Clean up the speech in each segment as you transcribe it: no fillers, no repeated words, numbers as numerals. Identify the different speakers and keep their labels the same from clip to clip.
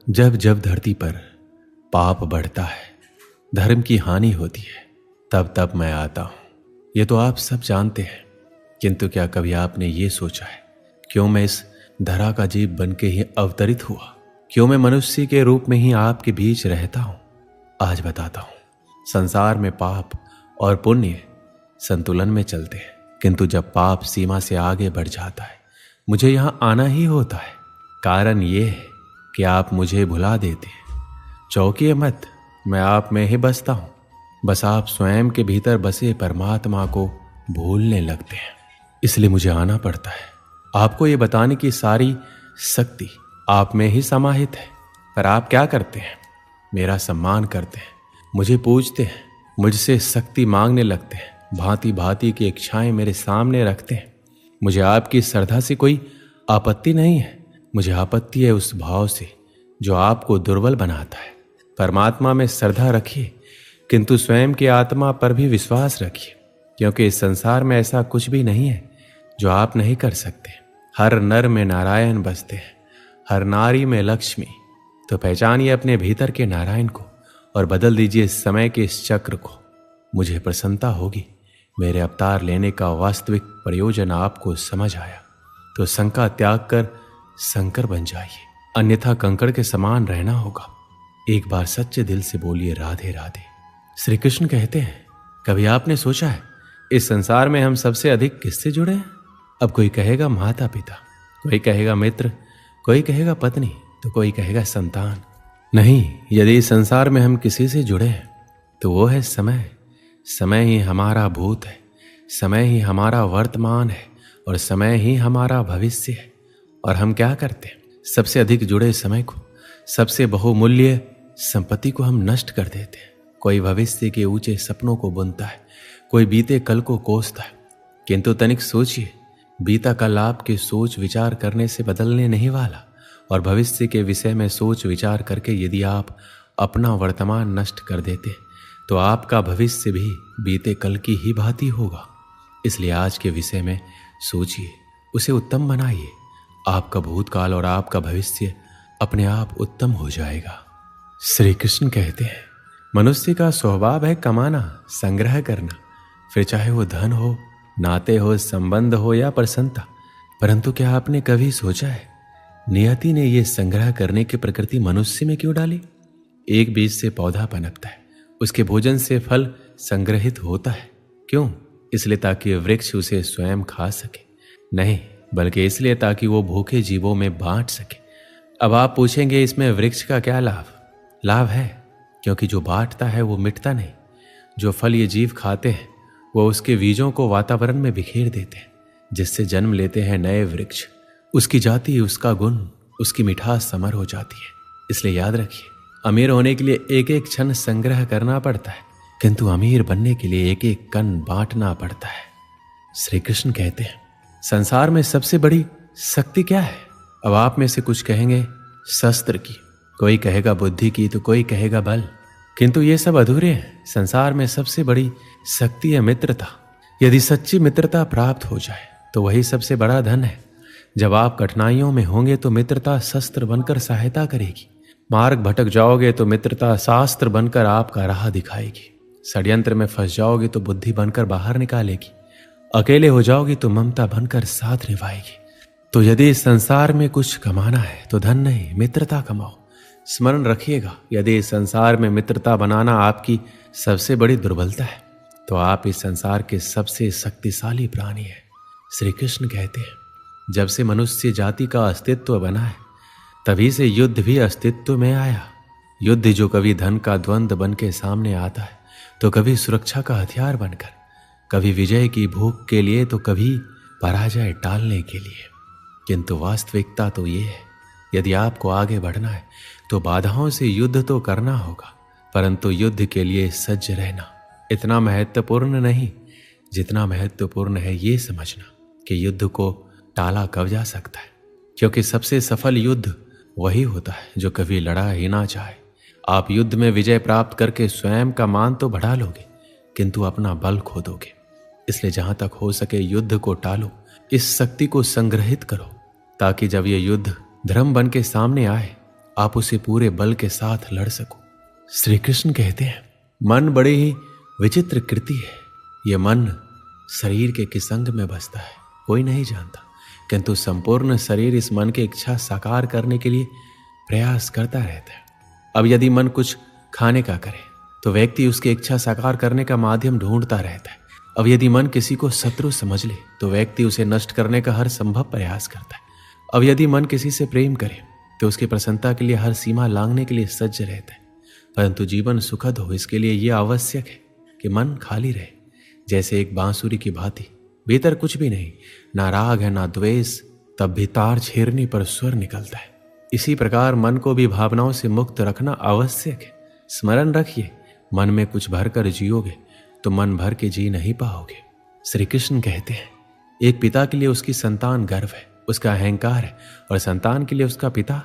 Speaker 1: जब जब धरती पर पाप बढ़ता है, धर्म की हानि होती है, तब तब मैं आता हूं। ये तो आप सब जानते हैं, किंतु क्या कभी आपने ये सोचा है क्यों मैं इस धरा का जीव बन के ही अवतरित हुआ? क्यों मैं मनुष्य के रूप में ही आपके बीच रहता हूं? आज बताता हूं। संसार में पाप और पुण्य संतुलन में चलते हैं, किंतु जब पाप सीमा से आगे बढ़ जाता है, मुझे यहां आना ही होता है। कारण ये है कि आप मुझे भुला देते हैं। चौंकिए मत, मैं आप में ही बसता हूं। बस आप स्वयं के भीतर बसे परमात्मा को भूलने लगते हैं, इसलिए मुझे आना पड़ता है। आपको ये बताने की सारी शक्ति आप में ही समाहित है। पर आप क्या करते हैं? मेरा सम्मान करते हैं, मुझे पूजते हैं, मुझसे शक्ति मांगने लगते हैं, भांति भांति की इच्छाएं मेरे सामने रखते हैं। मुझे आपकी श्रद्धा से कोई आपत्ति नहीं है, मुझे आपत्ति है उस भाव से जो आपको दुर्बल बनाता है। परमात्मा में श्रद्धा रखिए, किंतु स्वयं की आत्मा पर भी विश्वास रखिए, क्योंकि इस संसार में ऐसा कुछ भी नहीं है जो आप नहीं कर सकते। हर नर में नारायण बसते हैं, हर नारी में लक्ष्मी। तो पहचानिए अपने भीतर के नारायण को और बदल दीजिए समय के इस चक्र को। मुझे प्रसन्नता होगी मेरे अवतार लेने का वास्तविक प्रयोजन आपको समझ आया तो शंका त्याग कर शंकर बन जाइए, अन्यथा कंकड़ के समान रहना होगा। एक बार सच्चे दिल से बोलिए राधे राधे। श्री कृष्ण कहते हैं, कभी आपने सोचा है इस संसार में हम सबसे अधिक किससे जुड़े हैं? अब कोई कहेगा माता पिता, कोई कहेगा मित्र, कोई कहेगा पत्नी, तो कोई कहेगा संतान। नहीं, यदि इस संसार में हम किसी से जुड़े हैं तो वो है समय। समय ही हमारा भूत है, समय ही हमारा वर्तमान है और समय ही हमारा भविष्य है। और हम क्या करते हैं? सबसे अधिक जुड़े समय को, सबसे बहुमूल्य संपत्ति को हम नष्ट कर देते हैं। कोई भविष्य के ऊंचे सपनों को बुनता है, कोई बीते कल को कोसता है, किंतु तनिक सोचिए, बीता कल आपके सोच विचार करने से बदलने नहीं वाला। और भविष्य के विषय में सोच विचार करके यदि आप अपना वर्तमान नष्ट कर देते तो आपका भविष्य भी बीते कल की ही भांति होगा। इसलिए आज के विषय में सोचिए, उसे उत्तम बनाइए। आपका भूतकाल और आपका भविष्य अपने आप उत्तम हो जाएगा। श्री कृष्ण कहते हैं, मनुष्य का स्वभाव है कमाना, संग्रह करना, फिर चाहे वो धन हो, नाते हो, संबंध हो या प्रसन्नता। परंतु क्या आपने कभी सोचा है नियति ने ये संग्रह करने की प्रकृति मनुष्य में क्यों डाली? एक बीज से पौधा पनपता है, उसके भोजन से फल संग्रहित होता है। क्यों? इसलिए ताकि वृक्ष उसे स्वयं खा सके? नहीं, बल्कि इसलिए ताकि वो भूखे जीवों में बांट सके। अब आप पूछेंगे इसमें वृक्ष का क्या लाभ? लाभ है, क्योंकि जो बांटता है वो मिटता नहीं। जो फल ये जीव खाते हैं वो उसके बीजों को वातावरण में बिखेर देते हैं, जिससे जन्म लेते हैं नए वृक्ष। उसकी जाति, उसका गुण, उसकी मिठास समर हो जाती है। इसलिए याद रखिए, अमीर होने के लिए एक एक क्षण संग्रह करना पड़ता है, किंतु अमीर बनने के लिए एक एक कण बांटना पड़ता है। श्री कृष्ण कहते हैं, संसार में सबसे बड़ी शक्ति क्या है? अब आप में से कुछ कहेंगे शस्त्र की, कोई कहेगा बुद्धि की, तो कोई कहेगा बल, किंतु ये सब अधूरे हैं। संसार में सबसे बड़ी शक्ति है मित्रता। यदि सच्ची मित्रता प्राप्त हो जाए तो वही सबसे बड़ा धन है। जब आप कठिनाइयों में होंगे तो मित्रता शस्त्र बनकर सहायता करेगी। मार्ग भटक जाओगे तो मित्रता शास्त्र बनकर आपका राह दिखाएगी। षड्यंत्र में फंस जाओगे तो बुद्धि बनकर बाहर निकालेगी। अकेले हो जाओगे तो ममता बनकर साथ निभाएगी। तो यदि इस संसार में कुछ कमाना है तो धन नहीं, मित्रता कमाओ। स्मरण रखिएगा, यदि इस संसार में मित्रता बनाना आपकी सबसे बड़ी दुर्बलता है तो आप इस संसार के सबसे शक्तिशाली प्राणी हैं। श्री कृष्ण कहते हैं, जब से मनुष्य जाति का अस्तित्व बना है तभी से युद्ध भी अस्तित्व में आया। युद्ध जो कभी धन का द्वंद्व बन के सामने आता है तो कभी सुरक्षा का हथियार बनकर, कभी विजय की भूख के लिए तो कभी पराजय टालने के लिए। किंतु वास्तविकता तो ये है, यदि आपको आगे बढ़ना है तो बाधाओं से युद्ध तो करना होगा, परंतु युद्ध के लिए सज्ज रहना इतना महत्वपूर्ण नहीं जितना महत्वपूर्ण है ये समझना कि युद्ध को टाला कब जा सकता है। क्योंकि सबसे सफल युद्ध वही होता है जो कभी लड़ा ही ना चाहे। आप युद्ध में विजय प्राप्त करके स्वयं का मान तो बढ़ा लोगे, किंतु अपना बल खो दोगे। इसलिए जहां तक हो सके युद्ध को टालो, इस शक्ति को संग्रहित करो, ताकि जब ये युद्ध धर्म बन के सामने आए आप उसे पूरे बल के साथ लड़ सको। श्री कृष्ण कहते हैं, मन बड़ी ही विचित्र कृति है। यह मन शरीर के किस अंग में बसता है कोई नहीं जानता, किंतु संपूर्ण शरीर इस मन की इच्छा साकार करने के लिए प्रयास करता रहता है। अब यदि मन कुछ खाने का करे तो व्यक्ति उसकी इच्छा साकार करने का माध्यम ढूंढता रहता है। अब यदि मन किसी को शत्रु समझ ले तो व्यक्ति उसे नष्ट करने का हर संभव प्रयास करता है। अब यदि मन किसी से प्रेम करे तो उसकी प्रसन्नता के लिए हर सीमा लांघने के लिए सज्ज रहता है। परंतु जीवन सुखद हो इसके लिए यह आवश्यक है कि मन खाली रहे, जैसे एक बांसुरी की भांति। भीतर कुछ भी नहीं, ना राग है ना द्वेष, तब भी तार छेड़ने पर स्वर निकलता है। इसी प्रकार मन को भी भावनाओं से मुक्त रखना आवश्यक है। स्मरण रखिए, मन में कुछ भर कर जियोगे तो मन भर के जी नहीं पाओगे। श्री कृष्ण कहते हैं, एक पिता के लिए उसकी संतान गर्व है, उसका अहंकार है, और संतान के लिए उसका पिता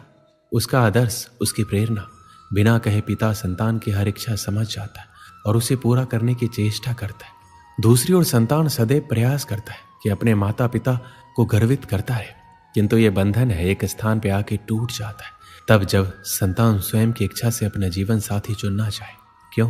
Speaker 1: उसका आदर्श, उसकी प्रेरणा। बिना कहे पिता संतान की हर इच्छा समझ जाता है और उसे पूरा करने की चेष्टा करता है। दूसरी ओर संतान सदैव प्रयास करता है कि अपने माता पिता को गर्वित करता रहे, किंतु यह बंधन है एक स्थान पर आके टूट जाता है, तब जब संतान स्वयं की इच्छा से अपना जीवन साथी चुनना चाहे। क्यों?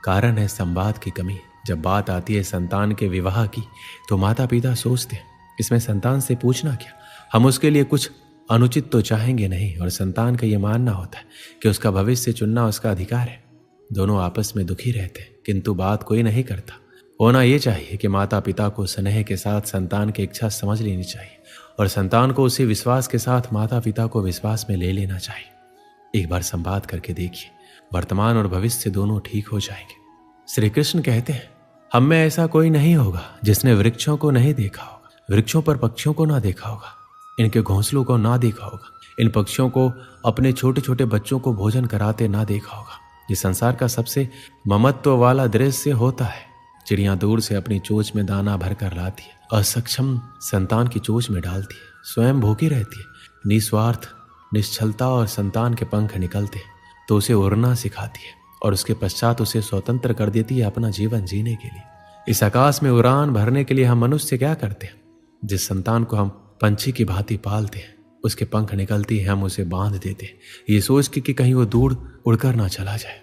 Speaker 1: कारण है संवाद की कमी। जब बात आती है संतान के विवाह की तो माता पिता सोचते हैं इसमें संतान से पूछना क्या, हम उसके लिए कुछ अनुचित तो चाहेंगे नहीं, और संतान का यह मानना होता है कि उसका भविष्य चुनना उसका अधिकार है। दोनों आपस में दुखी रहते हैं, किंतु बात कोई नहीं करता। होना यह चाहिए कि माता पिता को स्नेह के साथ संतान की इच्छा समझ लेनी चाहिए और संतान को उसी विश्वास के साथ माता पिता को विश्वास में ले लेना चाहिए। एक बार संवाद करके देखिए, वर्तमान और भविष्य दोनों ठीक हो जाएंगे। श्री कृष्ण कहते हैं, हम में ऐसा कोई नहीं होगा जिसने वृक्षों को नहीं देखा होगा, वृक्षों पर पक्षियों को ना देखा होगा, इनके घोंसलों को ना देखा होगा, इन पक्षियों को अपने छोटे छोटे बच्चों को भोजन कराते ना देखा होगा। ये संसार का सबसे ममत्व वाला दृश्य होता है। चिड़ियां दूर से अपनी चोंच में दाना भर कर लाती है, असक्षम संतान की चोंच में डालती है, स्वयं भूखी रहती है, निस्वार्थ निश्चलता और संतान के पंख निकलते तो उसे उड़ना सिखाती है और उसके पश्चात उसे स्वतंत्र कर देती है अपना जीवन जीने के लिए। इस आकाश में उड़ान भरने के लिए हम मनुष्य क्या करते हैं? जिस संतान को हम पंछी की भांति पालते हैं, उसके पंख निकलती है, हम उसे बांध देते हैं, ये सोच के कि कहीं वो दूर उड़कर ना चला जाए।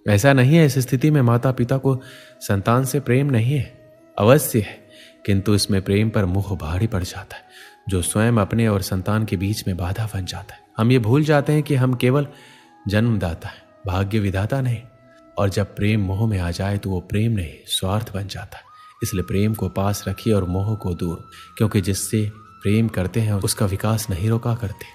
Speaker 1: ऐसा नहीं है। इस स्थिति में माता पिता को संतान से प्रेम नहीं है, अवश्य है, किंतु इसमें प्रेम पर मोह भारी पड़ जाता है, जो स्वयं अपने और संतान के बीच में बाधा बन जाता है। हम ये भूल जाते हैं कि हम केवल जन्मदाता है, भाग्य विधाता नहीं। और जब प्रेम मोह में आ जाए तो वो प्रेम नहीं, स्वार्थ बन जाता है। इसलिए प्रेम को पास रखिए और मोह को दूर, क्योंकि जिससे प्रेम करते हैं उसका विकास नहीं रोका करते।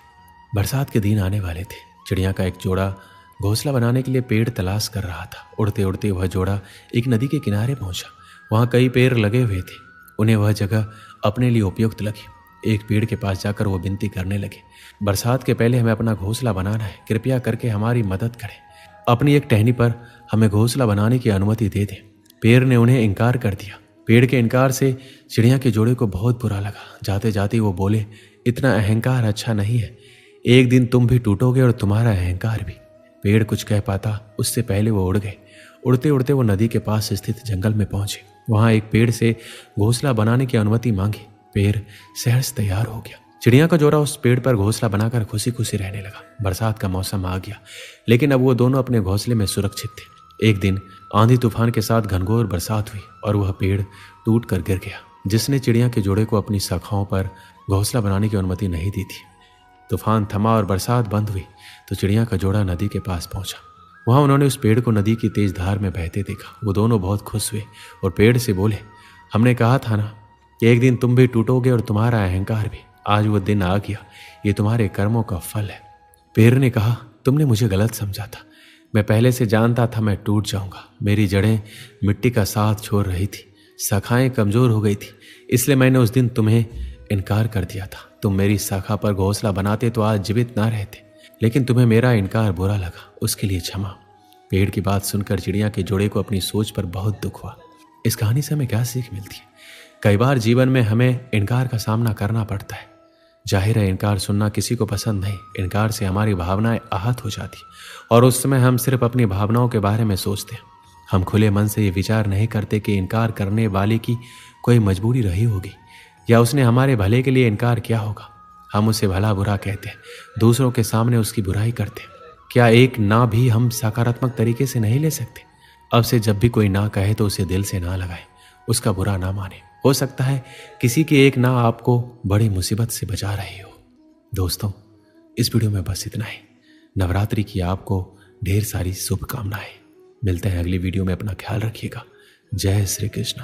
Speaker 1: बरसात के दिन आने वाले थे। चिड़िया का एक जोड़ा घोंसला बनाने के लिए पेड़ तलाश कर रहा था। उड़ते उड़ते वह जोड़ा एक नदी के किनारे पहुंचा। वहां कई पेड़ लगे हुए थे। उन्हें वह जगह अपने लिए उपयुक्त लगी। एक पेड़ के पास जाकर वो विनती करने लगे, बरसात के पहले हमें अपना घोंसला बनाना है, कृपया करके हमारी मदद करें। अपनी एक टहनी पर हमें घोंसला बनाने की अनुमति दे दें। पेड़ ने उन्हें इनकार कर दिया। पेड़ के इनकार से चिड़िया के जोड़े को बहुत बुरा लगा। जाते जाते वो बोले, इतना अहंकार अच्छा नहीं है, एक दिन तुम भी टूटोगे और तुम्हारा अहंकार भी। पेड़ कुछ कह पाता उससे पहले वो उड़ गए। उड़ते उड़ते वो नदी के पास स्थित जंगल में पहुंचे। वहां एक पेड़ से घोंसला बनाने की अनुमति मांगी। पेड़ सहर्ष तैयार हो गया। चिड़िया का जोड़ा उस पेड़ पर घोंसला बनाकर खुशी खुशी रहने लगा। बरसात का मौसम आ गया, लेकिन अब वो दोनों अपने घोंसले में सुरक्षित थे। एक दिन आंधी तूफान के साथ घनघोर बरसात हुई और वह पेड़ टूट कर गिर गया, जिसने चिड़िया के जोड़े को अपनी शाखाओं पर घोंसला बनाने की अनुमति नहीं दी थी। तूफान थमा और बरसात बंद हुई तो चिड़िया का जोड़ा नदी के पास पहुंचा। वहां उन्होंने उस पेड़ को नदी की तेज धार में बहते देखा। वो दोनों बहुत खुश हुए और पेड़ से बोले, हमने कहा था ना कि एक दिन तुम भी टूटोगे और तुम्हारा अहंकार भी। आज वो दिन आ गया, ये तुम्हारे कर्मों का फल है। पेड़ ने कहा, तुमने मुझे गलत समझा था। मैं पहले से जानता था मैं टूट जाऊंगा। मेरी जड़ें मिट्टी का साथ छोड़ रही थी, शाखाएं कमजोर हो गई थी, इसलिए मैंने उस दिन तुम्हें इनकार कर दिया था। तुम मेरी शाखा पर घोंसला बनाते तो आज जीवित ना रहते, लेकिन तुम्हें मेरा इनकार बुरा लगा, उसके लिए क्षमा। पेड़ की बात सुनकर चिड़िया के जोड़े को अपनी सोच पर बहुत दुख हुआ। इस कहानी से हमें क्या सीख मिलती है? कई बार जीवन में हमें इनकार का सामना करना पड़ता है। जाहिर है इनकार सुनना किसी को पसंद नहीं। इनकार से हमारी भावनाएं आहत हो जाती और उस समय हम सिर्फ अपनी भावनाओं के बारे में सोचते हैं। हम खुले मन से ये विचार नहीं करते कि इनकार करने वाले की कोई मजबूरी रही होगी या उसने हमारे भले के लिए इनकार किया होगा। हम उसे भला बुरा कहते हैं, दूसरों के सामने उसकी बुराई करते हैं। क्या एक ना भी हम सकारात्मक तरीके से नहीं ले सकते? अब से जब भी कोई ना कहे तो उसे दिल से ना लगाए, उसका बुरा ना माने। हो सकता है किसी के एक ना आपको बड़ी मुसीबत से बचा रही हो। दोस्तों, इस वीडियो में बस इतना ही। नवरात्रि की आपको ढेर सारी शुभकामनाएं। मिलते हैं अगली वीडियो में। अपना ख्याल रखिएगा। जय श्री कृष्ण।